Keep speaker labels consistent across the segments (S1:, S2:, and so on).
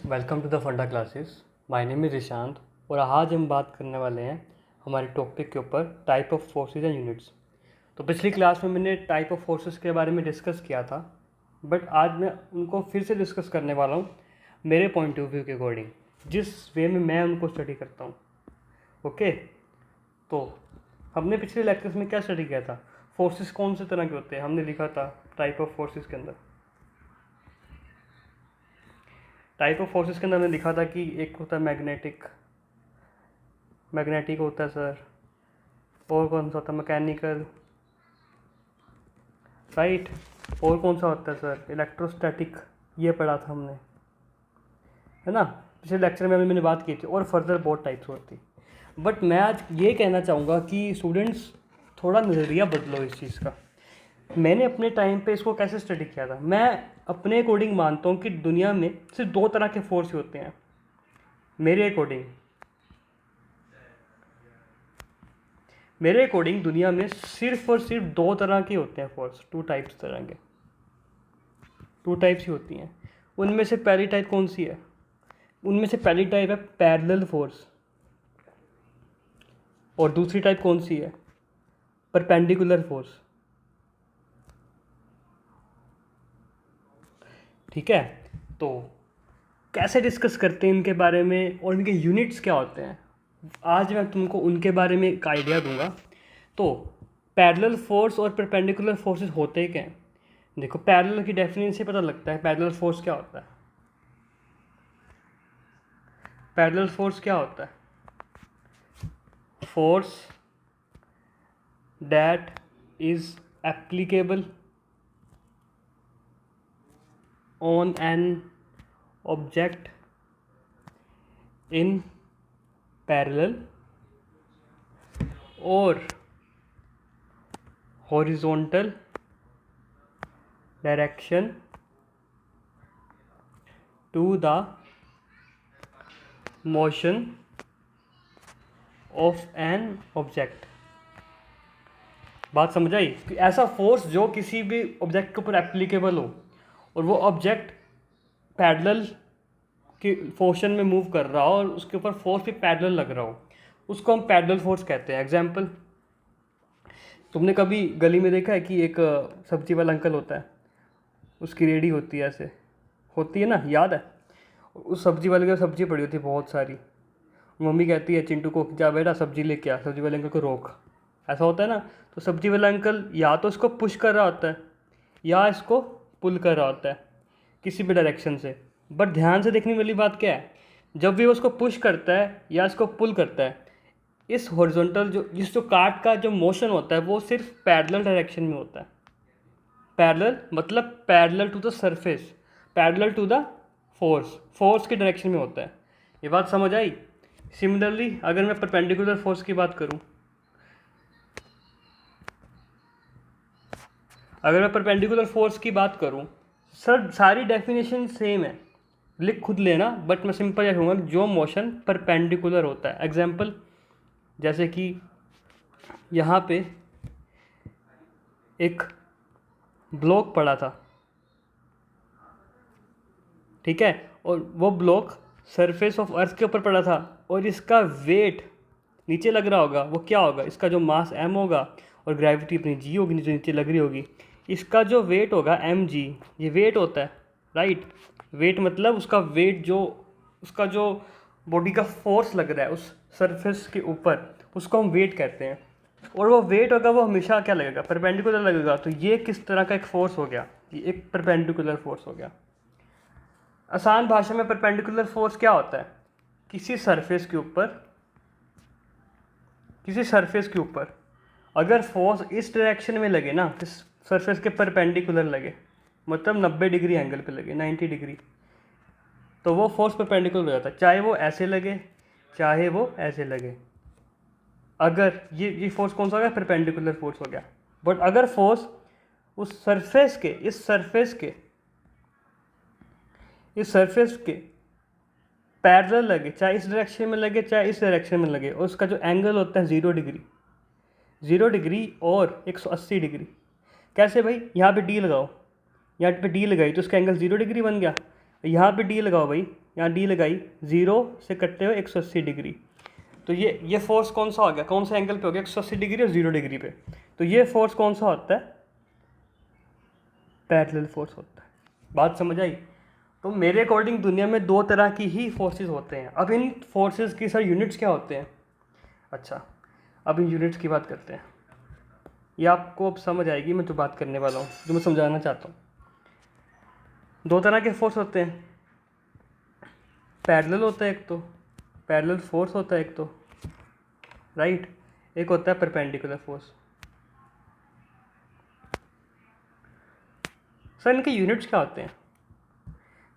S1: Welcome to the फंडा classes. My name is Ishant और आज हम बात करने वाले हैं हमारे टॉपिक के ऊपर type of forces and units. तो पिछली क्लास में मैंने टाइप ऑफ फोर्सेस के बारे में डिस्कस किया था, बट आज मैं उनको फिर से डिस्कस करने वाला हूँ मेरे पॉइंट ऑफ व्यू के अकॉर्डिंग, जिस वे में मैं उनको स्टडी करता हूँ। ओके, तो हमने पिछले लेक्चर्स में क्या स्टडी किया था? फोर्सेस कौन से तरह के होते हैं हमने लिखा था टाइप ऑफ फोर्सेस के अंदर। टाइप ऑफ फोर्सेस के अंदर हमने लिखा था कि एक होता है मैग्नेटिक होता है सर, और कौन सा होता है मैकेनिकल, राइट, और कौन सा होता है सर इलेक्ट्रोस्टैटिक। ये पढ़ा था हमने, है ना, पिछले लेक्चर में मैंने बात की थी, और फर्दर बहुत टाइप्स होती। बट मैं आज ये कहना चाहूँगा कि स्टूडेंट्स थोड़ा नज़रिया बदलो इस चीज़ का। मैंने अपने टाइम पे इसको कैसे स्टडी किया था, मैं अपने अकॉर्डिंग मानता हूँ कि दुनिया में सिर्फ दो तरह के फोर्स होते हैं। मेरे अकॉर्डिंग दुनिया में सिर्फ और सिर्फ दो तरह के होते हैं फोर्स, टू टाइप्स ही होती हैं। उनमें से पहली टाइप कौन सी है? उनमें से पहली टाइप है पैरेलल फोर्स, और दूसरी टाइप कौन सी है? Perpendicular force. ठीक है, तो कैसे डिस्कस करते हैं इनके बारे में और इनके यूनिट्स क्या होते हैं, आज मैं तुमको उनके बारे में एक आइडिया दूंगा। तो पैरेलल फोर्स और परपेंडिकुलर फोर्सेस होते क्या हैं? देखो, पैरेलल की डेफिनेशन से पता लगता है पैरेलल फोर्स क्या होता है। पैरेलल फोर्स क्या होता है? Force that is applicable on an object in parallel or horizontal direction to the motion of an object। बात समझ आई? कि ऐसा फोर्स जो किसी भी ऑब्जेक्ट के ऊपर एप्लीकेबल हो और वो ऑब्जेक्ट पैरेलल की मोशन में मूव कर रहा हो और उसके ऊपर फोर्स भी पैरेलल लग रहा हो, उसको हम पैरेलल फोर्स कहते हैं। एग्जांपल, तुमने कभी गली में देखा है कि एक सब्जी वाला अंकल होता है, उसकी रेडी होती है, ऐसे होती है ना, याद है? उस सब्जी वाले की सब्जी पड़ी होती है बहुत सारी। मम्मी कहती है चिंटू को, जा बेटा सब्जी लेके आ, सब्जी वाले अंकल को रोक। ऐसा होता है ना। तो सब्जी वाला अंकल या तो इसको पुश कर रहा होता है या इसको पुल कर रहा होता है किसी भी डायरेक्शन से। बट ध्यान से देखने वाली बात क्या है, जब भी वो उसको पुश करता है या इसको पुल करता है, इस हॉरिजॉन्टल जो कार्ट का जो मोशन होता है वो सिर्फ पैरेलल डायरेक्शन में होता है। पैरेलल मतलब parallel to the surface, parallel to the force के डायरेक्शन में होता है। ये बात समझ आई? सिमिलरली अगर मैं परपेंडिकुलर फोर्स की बात करूं, सर सारी डेफिनेशन सेम है, लिख खुद लेना, बट मैं सिंपल क्या कहूँगा, जो मोशन परपेंडिकुलर होता है। एग्जांपल, जैसे कि यहाँ पे एक ब्लॉक पड़ा था, ठीक है, और वो ब्लॉक सरफेस ऑफ अर्थ के ऊपर पड़ा था और इसका वेट नीचे लग रहा होगा, वो क्या होगा? इसका जो मास m होगा और ग्रेविटी अपनी g होगी जो नीचे लग रही होगी, इसका जो वेट होगा mg, ये वेट होता है, राइट। वेट मतलब उसका वेट, जो उसका जो बॉडी का फोर्स लग रहा है उस सरफेस के ऊपर, उसको हम वेट कहते हैं। और वो वेट होगा वो हमेशा क्या लगेगा? परपेंडिकुलर लगेगा। तो ये किस तरह का एक फोर्स हो गया? ये एक परपेंडिकुलर फोर्स हो गया। आसान भाषा में परपेंडिकुलर फोर्स क्या होता है? किसी सरफेस के ऊपर अगर फोर्स इस डायरेक्शन में लगे ना, इस सरफेस के परपेंडिकुलर लगे, मतलब 90 डिग्री एंगल पे लगे, 90 डिग्री, तो वो फोर्स परपेंडिकुलर हो जाता है, चाहे वो ऐसे लगे चाहे वो ऐसे लगे। अगर ये फोर्स कौन सा हो गया? परपेंडिकुलर फोर्स हो गया। बट अगर फोर्स उस सरफेस के इस सरफेस के पैरेलल लगे, चाहे इस डायरेक्शन में लगे चाहे इस डायरेक्शन में लगे, और उसका जो एंगल होता है 0 डिग्री और 180 डिग्री। कैसे भाई? यहाँ पे डी लगाओ, यहाँ पे डी लगाई तो उसका एंगल 0 डिग्री बन गया। यहाँ पे डी लगाओ भाई, यहाँ डी लगाई, 0 से कटते हुए 180 डिग्री। तो ये फोर्स कौन सा हो गया, कौन सा एंगल पे हो गया, 180 डिग्री और 0 डिग्री पे। तो ये फोर्स कौन सा होता है, पैरेलल फोर्स होता है। बात समझ आई। तो मेरे अकॉर्डिंग दुनिया में 2 तरह की ही फोर्सेस होते हैं। अब इन फोर्सेस की सर यूनिट्स क्या होते हैं। अच्छा, अब इन यूनिट्स की बात करते हैं। ये आपको अब समझ आएगी मैं जो बात करने वाला हूँ, जो मैं समझाना चाहता हूँ। 2 तरह के फोर्स होते हैं, पैरेलल होता है एक तो, पैरेलल फोर्स होता है एक तो, राइट। एक होता है परपेंडिकुलर फोर्स। सर इनके यूनिट्स क्या होते हैं।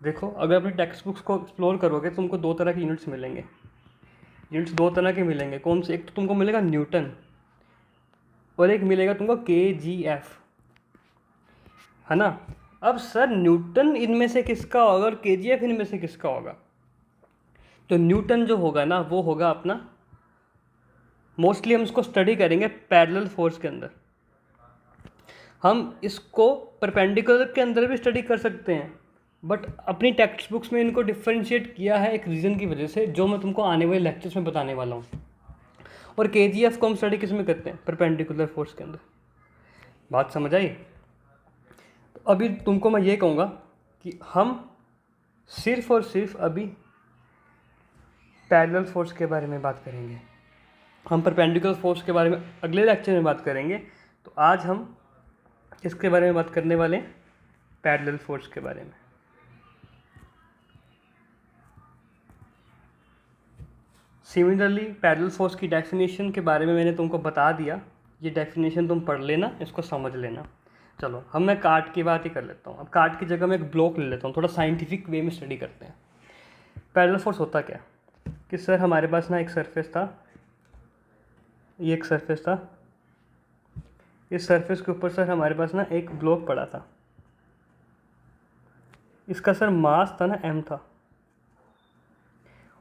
S1: देखो, अगर अपनी टेक्स्ट बुक्स को एक्सप्लोर करोगे तो तुमको 2 तरह के यूनिट्स मिलेंगे। यूनिट्स 2 तरह के मिलेंगे। कौन से, एक तो तुमको मिलेगा न्यूटन और एक मिलेगा तुमको KGF, है ना। अब सर न्यूटन इनमें से किसका होगा और KGF इनमें से किसका होगा। तो न्यूटन जो होगा ना वो होगा अपना, मोस्टली हम इसको स्टडी करेंगे पैरेलल फोर्स के अंदर। हम इसको परपेंडिकुलर के अंदर भी स्टडी कर सकते हैं, बट अपनी टेक्स्ट बुक्स में इनको डिफ्रेंशिएट किया है एक रीज़न की वजह से, जो मैं तुमको आने वाले लेक्चर्स में बताने वाला हूँ। और KGF को हम स्टडी किस में करते हैं, परपेंडिकुलर फोर्स के अंदर। बात समझ आई। तो अभी तुमको मैं ये कहूँगा कि हम सिर्फ और सिर्फ अभी पैरेलल फोर्स के बारे में बात करेंगे। हम परपेंडिकुलर फोर्स के बारे में अगले लेक्चर में बात करेंगे। तो आज हम किसके बारे में बात करने वाले हैं, पैरेलल फोर्स के बारे में। सिमिलरली पैरेलल फोर्स की डेफिनेशन के बारे में मैंने तुमको बता दिया। ये डेफिनेशन तुम पढ़ लेना, इसको समझ लेना। चलो हम मैं कार्ड की बात ही कर लेता हूँ। अब कार्ड की जगह मैं एक ब्लॉक ले लेता हूँ, थोड़ा साइंटिफिक वे में स्टडी करते हैं। पैरेलल फोर्स होता क्या कि सर हमारे पास ना एक सरफेस था, ये एक सरफेस था, इस सरफेस के ऊपर सर हमारे पास ना एक ब्लॉक पड़ा था। इसका सर मास था ना m था,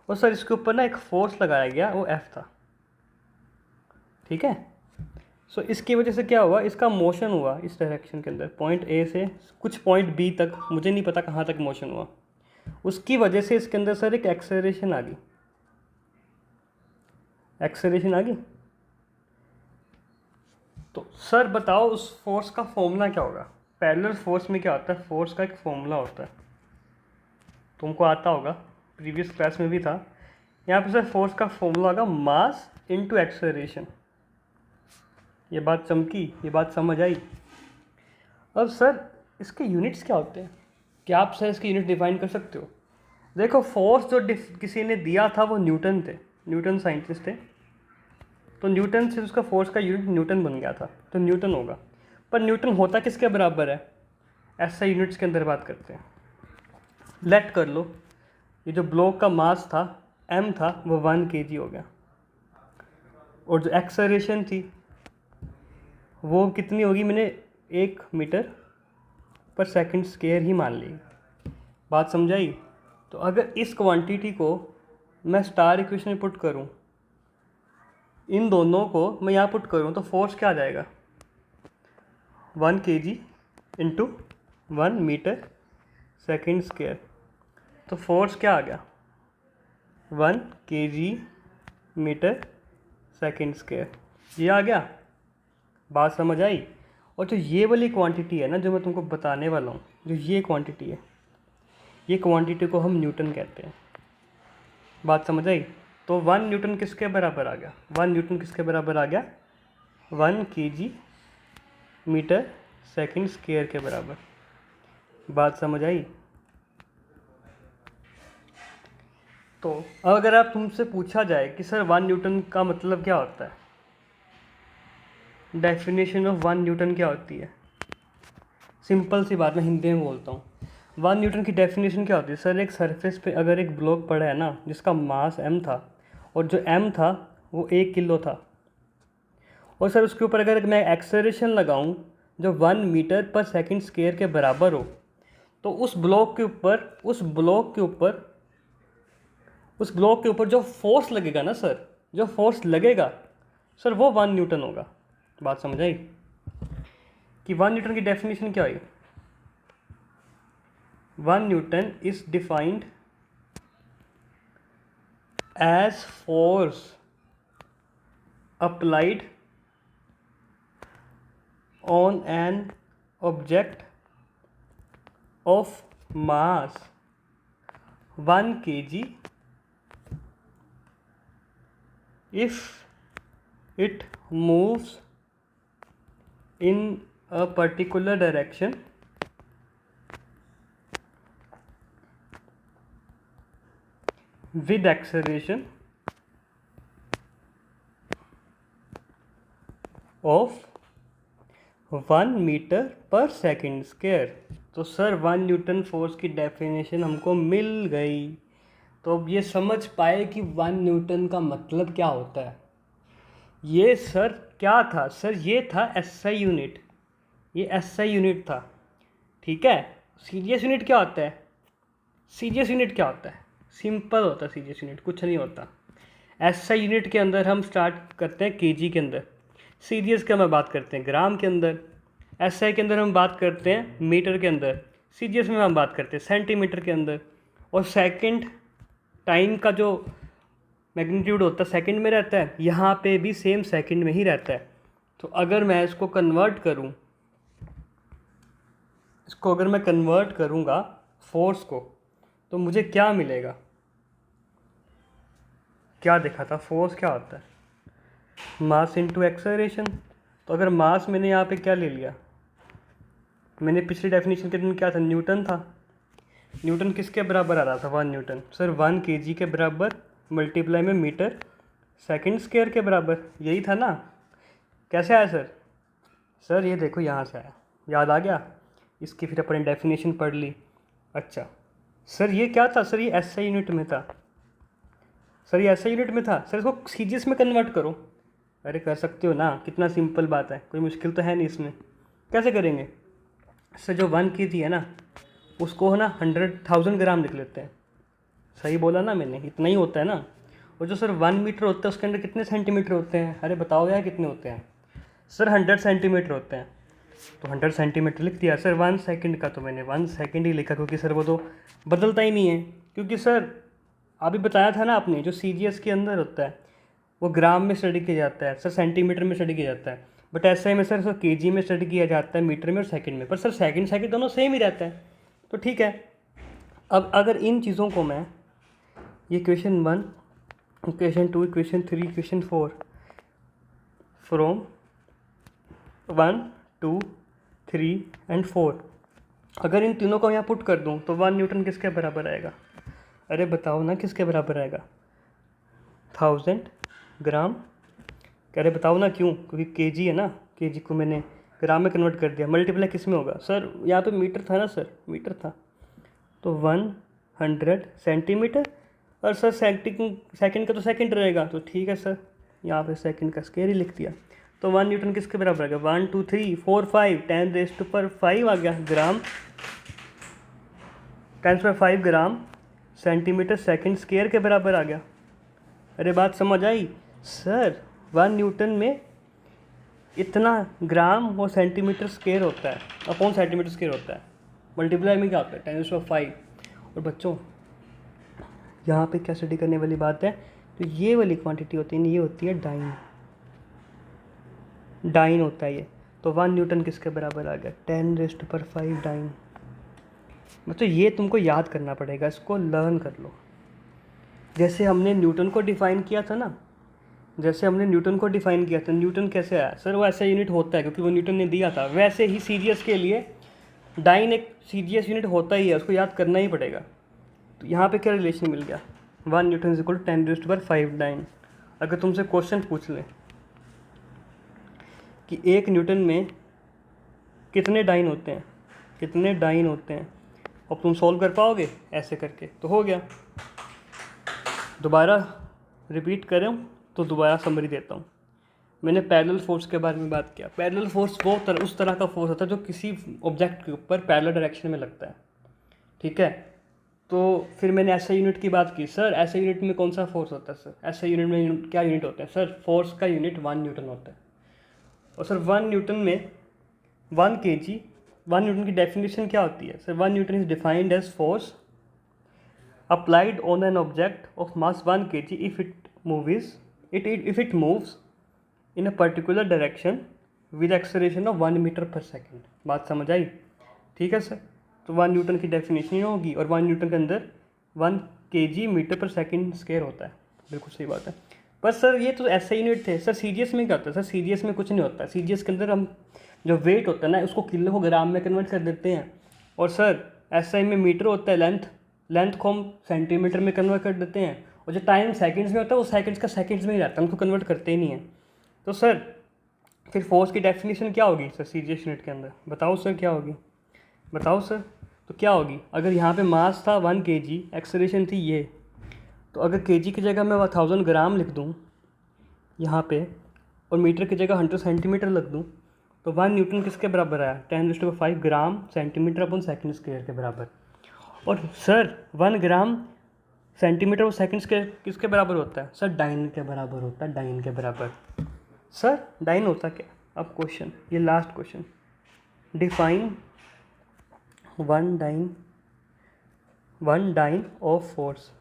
S1: और सर इसके ऊपर ना एक फोर्स लगाया गया, वो F था। ठीक है। सो इसकी वजह से क्या हुआ, इसका मोशन हुआ इस डायरेक्शन के अंदर, पॉइंट A से कुछ पॉइंट B तक, मुझे नहीं पता कहाँ तक मोशन हुआ। उसकी वजह से इसके अंदर सर एक एक्सेलरेशन आ गई, एक्सेलरेशन आ गई। तो सर बताओ उस फोर्स का फॉर्मूला क्या होगा। पैरेलल फोर्स में क्या होता है, फोर्स का एक फॉर्मूला होता है, तुमको आता होगा, प्रीवियस क्लास में भी था। यहाँ पे सर फोर्स का फॉर्मूला होगा मास इनटू एक्सेलरेशन। ये बात चमकी, ये बात समझ आई। अब सर इसके यूनिट्स क्या होते हैं, क्या आप सर इसके यूनिट डिफाइन कर सकते हो। देखो फोर्स जो किसी ने दिया था वो न्यूटन थे, न्यूटन साइंटिस्ट थे। तो न्यूटन से उसका फोर्स का यूनिट न्यूटन बन गया था, तो न्यूटन होगा। पर न्यूटन होता किसके बराबर है, ऐसा यूनिट्स के अंदर बात करते हैं। लेट कर लो, ये जो ब्लॉक का मास था m था वो 1 kg हो गया, और जो एक्सेलरेशन थी वो कितनी होगी, मैंने 1 मीटर पर सेकंड स्क्वायर ही मान ली। बात समझाई। तो अगर इस क्वांटिटी को मैं स्टार इक्वेशन में पुट करूं, इन दोनों को मैं यहाँ पुट करूं, तो फोर्स क्या आ जाएगा, 1 kg into 1 metre second square. तो फोर्स क्या आ गया, 1 kg मीटर सेकंड स्क्वायर, ये आ गया। बात समझ आई। और जो ये वाली क्वांटिटी है ना, जो मैं तुमको बताने वाला हूँ, जो ये क्वांटिटी है, ये क्वांटिटी को हम न्यूटन कहते हैं। बात समझ आई। तो 1 न्यूटन किसके बराबर आ गया, 1 न्यूटन किसके बराबर आ गया, 1 kg मीटर सेकंड स्क्वायर के बराबर। बात समझ आई। तो अगर आप तुमसे पूछा जाए कि सर 1 न्यूटन का मतलब क्या होता है, डेफिनेशन ऑफ 1 न्यूटन क्या होती है, सिंपल सी बात मैं हिंदी में बोलता हूँ। 1 न्यूटन की डेफिनेशन क्या होती है, सर एक सरफेस पे अगर एक ब्लॉक पड़ा है ना, जिसका मास m था, और जो m था वो 1 किलो था, और सर उसके ऊपर अगर मैं एक्सेलरेशन लगाऊं जो 1 मीटर पर सेकंड स्क्वायर के बराबर हो, तो उस ब्लॉक के ऊपर जो फोर्स लगेगा ना सर, जो फोर्स लगेगा सर, वो 1 न्यूटन होगा। बात समझ आई कि 1 न्यूटन की डेफिनेशन क्या हुई। 1 newton is defined as force applied on an object of mass 1 kg if it moves in a particular direction with acceleration of 1 metre पर सेकेंड स्क्वायर। तो सर 1 न्यूटन फोर्स की डेफिनेशन हमको मिल गई। तो अब ये समझ पाए कि 1 न्यूटन का मतलब क्या होता है। ये सर क्या था? सर ये था एसआई यूनिट, ये एसआई यूनिट था, ठीक है। सीजीएस यूनिट क्या होता है? सीजीएस यूनिट क्या होता है? सिंपल होता है सीजीएस यूनिट, कुछ नहीं होता। एसआई यूनिट के अंदर हम स्टार्ट करते हैं केजी के अंदर, सीजीएस के हम बात करते हैं ग्राम के अंदर, एसआई के अंदर हम बात करते हैं मीटर के अंदर, सीजीएस में हम बात करते हैं सेंटीमीटर के अंदर। और सेकंड टाइम का जो मैग्नीट्यूड होता है सेकंड में रहता है, यहाँ पे भी सेम सेकंड में ही रहता है। तो अगर मैं इसको कन्वर्ट करूँ, इसको अगर मैं कन्वर्ट करूँगा फोर्स को, तो मुझे क्या मिलेगा? क्या देखा था? फोर्स क्या होता है? Mass into acceleration. तो अगर मास मैंने यहाँ पे क्या ले लिया, मैंने पिछली डेफिनेशन के दिन क्या था? न्यूटन था। न्यूटन किसके बराबर आ रहा था? 1 न्यूटन। सर 1 केजी के बराबर मल्टीप्लाई में मीटर सेकंड स्क्वायर के बराबर, यही था ना? कैसे आया सर? सर ये देखो यहाँ से आया, याद आ गया? इसकी फिर अपने डेफिनेशन पढ़ ली। अच्छा सर ये क्या था? सर ये एसआई यूनिट में था। सर ये एसआई यूनिट में था। सर इसको सीजीएस में कन्वर्ट करो। अरे कर सकते हो ना, कितना सिंपल बात है, कोई मुश्किल तो है नहीं इसमें। कैसे करेंगे? सर जो 1 केजी है ना, उसको है ना 100,000 ग्राम लिख लेते हैं। सही बोला ना मैंने? इतना ही होता है ना। और जो सर 1 मीटर होता है उसके अंदर कितने सेंटीमीटर होते हैं? अरे बताओ यार कितने होते हैं? सर 100 सेंटीमीटर होते हैं। तो 100 सेंटीमीटर लिख दिया। सर 1 सेकंड का तो मैंने 1 सेकंड ही लिखा, क्योंकि सर वो तो बदलता ही नहीं है। क्योंकि सर अभी बताया था ना आपने, जो सीजीएस के अंदर होता है वो ग्राम में स्टडी किया जाता है, सर सेंटीमीटर में स्टडी किया जाता है। बट ऐसे में सर केजी में स्टडी किया जाता है, मीटर में और सेकंड में। पर सर सेकंड सेकंड दोनों सेम ही रहता है। तो ठीक है, अब अगर इन चीज़ों को मैं ये question 1, question 2, question 3, question 4 from 1, 2, 3 and 4, अगर इन तीनों को यहाँ पुट कर दूँ तो 1 न्यूटन किसके बराबर आएगा? अरे बताओ ना किसके बराबर आएगा? 1000 ग्राम। अरे बताओ ना क्यों? क्योंकि केजी है ना, केजी को मैंने ग्राम में कन्वर्ट कर दिया। मल्टीप्लाई किस में होगा? सर यहाँ पे मीटर था ना, सर मीटर था, तो 100 सेंटीमीटर। और सर सेकंड का तो सेकंड रहेगा, तो ठीक है सर, यहाँ पे सेकंड का स्क्वायर ही लिख दिया। तो 1 न्यूटन किसके बराबर आ गया? 1, 2, 3, 4, 5 10⁵ आ गया ग्राम, 10⁵ ग्राम सेंटीमीटर सेकंड स्क्वायर के बराबर आ गया। अरे बात समझ आई? सर 1 न्यूटन में इतना ग्राम और सेंटीमीटर स्क्वायर होता है, अपॉन सेंटीमीटर स्क्वायर होता है। मल्टीप्लाई में क्या होता है? 10⁵। और बच्चों यहाँ पे क्या स्टडी करने वाली बात है, तो ये वाली क्वांटिटी होती है, ये होती है डाइन। डाइन होता है ये। तो 1 न्यूटन किसके बराबर आ गया? 10⁵ डाइन। मतलब ये तुमको याद करना पड़ेगा, इसको लर्न कर लो। जैसे हमने न्यूटन को डिफ़ाइन किया था ना, जैसे हमने न्यूटन को डिफ़ाइन किया था, न्यूटन कैसे आया? सर वो ऐसा यूनिट होता है क्योंकि वो न्यूटन ने दिया था। वैसे ही सीजीएस के लिए डाइन एक सीजीएस यूनिट होता ही है, उसको याद करना ही पड़ेगा। तो यहाँ पे क्या रिलेशन मिल गया? 1 newton is equal to 10⁵ dyne. अगर तुमसे क्वेश्चन पूछ लें कि 1 न्यूटन में कितने डाइन होते हैं, कितने डाइन होते हैं, अब तुम सॉल्व कर पाओगे ऐसे करके? तो हो गया। दोबारा रिपीट करें तो दोबारा समरी देता हूँ। मैंने पैरेलल फोर्स के बारे में बात किया। पैरेलल फोर्स वो उस तरह का फोर्स होता है जो किसी ऑब्जेक्ट के ऊपर पैरेलल डायरेक्शन में लगता है, ठीक है। तो फिर मैंने ऐसे यूनिट की बात की। सर ऐसे यूनिट में कौन सा फोर्स होता है? सर ऐसे यूनिट में क्या यूनिट होते हैं? सर फोर्स का यूनिट 1 न्यूटन होता है। और सर 1 न्यूटन में 1 केजी, 1 न्यूटन की डेफिनेशन क्या होती है? Sir 1 newton is defined as force applied on an object of mass 1 kg if it moves in a particular direction with acceleration of 1 metre पर second. बात समझ आई? ठीक है सर। तो 1 न्यूटन की डेफिनेशन ही होगी और 1 न्यूटन के अंदर 1 kg मीटर पर सेकेंड स्क्वायर होता है। बिल्कुल सही बात है। पर सर ये तो ऐसे यूनिट थे सर। सीजीएस में क्या होता है सर? सीजीएस में कुछ नहीं होता। सीजीएस के अंदर हम जो वेट होता है ना उसको किलो को ग्राम में कन्वर्ट कर देते हैं। और सर एसआई में मीटर होता है, लेंथ को हम सेंटीमीटर में कन्वर्ट कर देते हैं। और जो टाइम सेकंड्स में होता है वो सेकंड्स का सेकंड्स में ही रहता है, उनको कन्वर्ट करते ही नहीं है। तो सर फिर फोर्स की डेफिनेशन क्या होगी सर सीजीएस यूनिट के अंदर? बताओ सर क्या होगी? बताओ सर। तो क्या होगी? अगर यहाँ पे मास था 1 kg, एक्सेलरेशन थी ये, तो अगर kg की जगह मैं 1000 ग्राम लिख दूँ यहाँ पे और मीटर की जगह 100 सेंटीमीटर लिख दूँ तो 1 न्यूटन किसके बराबर आया? 10⁵ ग्राम सेंटीमीटर अपन सेकंड स्क्वायर के बराबर। और सर 1 ग्राम सेंटीमीटर और सेकंड स्क्वायर किसके बराबर होता है? सर डाइन के बराबर होता है, डाइन के बराबर। सर डाइन होता क्या? अब क्वेश्चन, ये last question, define one dyne of force.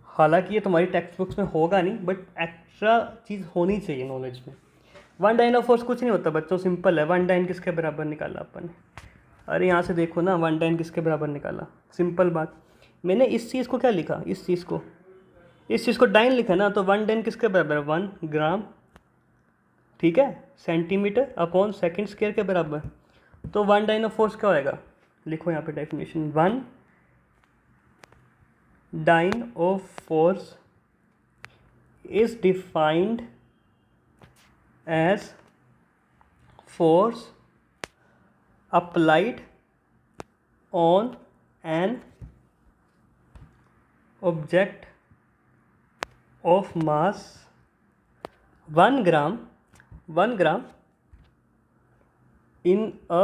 S1: हालांकि ये तुम्हारी टेक्स्ट बुक्स में होगा नहीं, बट एक्स्ट्रा चीज़ होनी चाहिए नॉलेज में। 1 डाइन ऑफ फोर्स कुछ नहीं होता बच्चों, सिंपल है। 1 डाइन किसके बराबर निकाला अपन? अरे यहाँ से देखो ना, 1 डाइन किसके बराबर निकाला, सिंपल बात। मैंने इस चीज़ को क्या लिखा? इस चीज़ को डाइन लिखा ना, तो 1 डाइन किसके बराबर? 1 ग्राम, ठीक है, सेंटीमीटर अपॉन सेकंड स्क्वायर के बराबर। तो 1 डाइन ऑफ फोर्स क्या होएगा? लिखो यहाँ पे definition, 1 dyne of force is defined as force applied on an object of mass 1 gram in a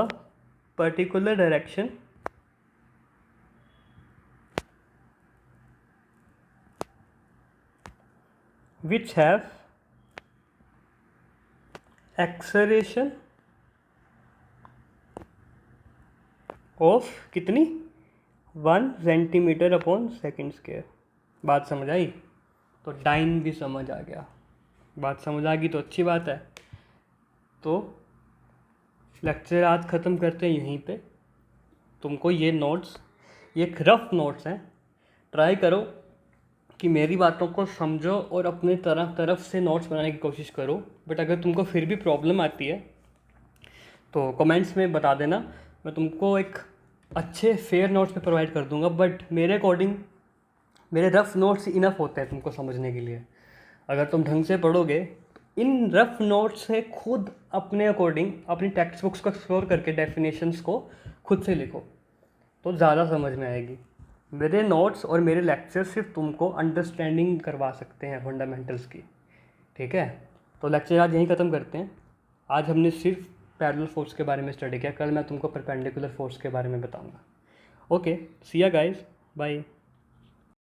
S1: particular direction which have acceleration of कितनी? 1 सेंटीमीटर अपॉन सेकंड स्क्वायर। बात समझ आई? तो डाइन भी समझ आ गया। बात समझ आ गई तो अच्छी बात है। तो लेक्चर आज ख़त्म करते हैं यहीं पे। तुमको ये नोट्स, ये एक रफ नोट्स हैं, ट्राई करो कि मेरी बातों को समझो और अपने तरफ से नोट्स बनाने की कोशिश करो। बट अगर तुमको फिर भी प्रॉब्लम आती है तो कमेंट्स में बता देना, मैं तुमको एक अच्छे फेयर नोट्स पे प्रोवाइड कर दूंगा। बट मेरे अकॉर्डिंग मेरे रफ़ नोट्स इनफ होते हैं तुमको समझने के लिए। अगर तुम ढंग से पढ़ोगे इन रफ़ नोट्स से खुद अपने अकॉर्डिंग अपनी टेक्स्ट बुक्स को एक्सप्लोर करके डेफिनेशंस को खुद से लिखो तो ज़्यादा समझ में आएगी। मेरे नोट्स और मेरे लेक्चर सिर्फ तुमको अंडरस्टैंडिंग करवा सकते हैं फंडामेंटल्स की, ठीक है? तो लेक्चर आज यहीं ख़त्म करते हैं। आज हमने सिर्फ पैरेलल फोर्स के बारे में स्टडी किया, कल मैं तुमको परपेंडिकुलर फोर्स के बारे में बताऊंगा। ओके, सी या गाइस, बाय।